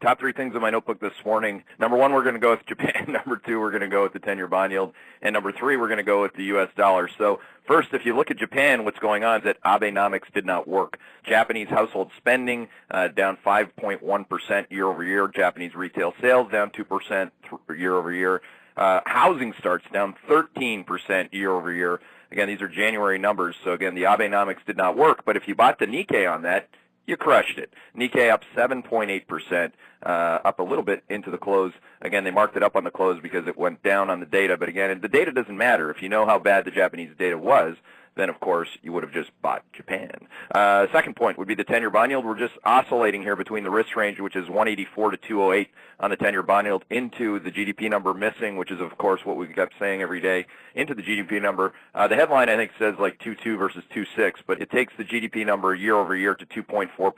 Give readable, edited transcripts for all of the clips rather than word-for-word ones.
Top three things in my notebook this morning. Number one, we're going to go with Japan. Number two, we're going to go with the 10-year bond yield. And number three, we're going to go with the U.S. dollar. So first, if you look at Japan, what's going on is that Abenomics did not work. Japanese household spending down 5.1% year over year. Japanese retail sales down 2% year over year. Housing starts down 13% year over year. Again, these are January numbers. So again, the Abenomics did not work. But if you bought the Nikkei on that, you crushed it. Nikkei up 7.8%, up a little bit into the close. Again, they marked it up on the close because it went down on the data. But again, the data doesn't matter. If you know how bad the Japanese data was, then of course you would have just bought Japan. Second point would be the 10-year bond yield. We're just oscillating here between the risk range, which is 184 to 208 on the 10-year bond yield, into the GDP number missing, which is of course what we kept saying every day, into the GDP number. The headline I think says like 2.2 versus 2.6, but it takes the GDP number year over year to 2.4% for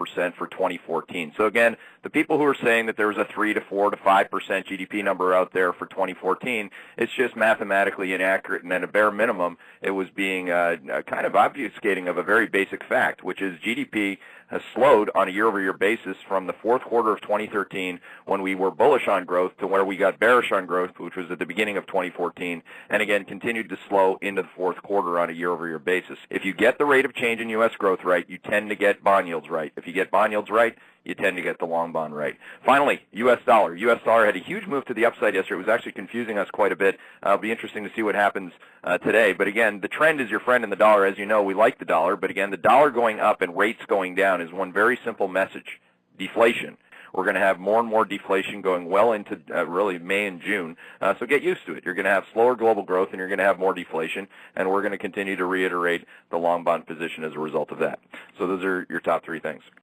2014. So again, the people who are saying that there was a 3 to 4 to 5% GDP number out there for 2014, it's just mathematically inaccurate, and at a bare minimum, it was being kind of obfuscating of a very basic fact, which is GDP has slowed on a year-over-year basis from the fourth quarter of 2013 when we were bullish on growth to where we got bearish on growth, which was at the beginning of 2014, and again continued to slow into the fourth quarter on a year-over-year basis. If you get the rate of change in U.S. growth right, you tend to get bond yields right. If you get bond yields right, you tend to get the long bond right. Finally, U.S. dollar. U.S. dollar had a huge move to the upside yesterday. It was actually confusing us quite a bit. It'll be interesting to see what happens today. But again, the trend is your friend in the dollar. As you know, we like the dollar. But again, the dollar going up and rates going down is one very simple message: deflation. We're going to have more and more deflation going well into really May and June. So get used to it. You're going to have slower global growth and you're going to have more deflation, and we're going to continue to reiterate the long bond position as a result of that. So those are your top three things.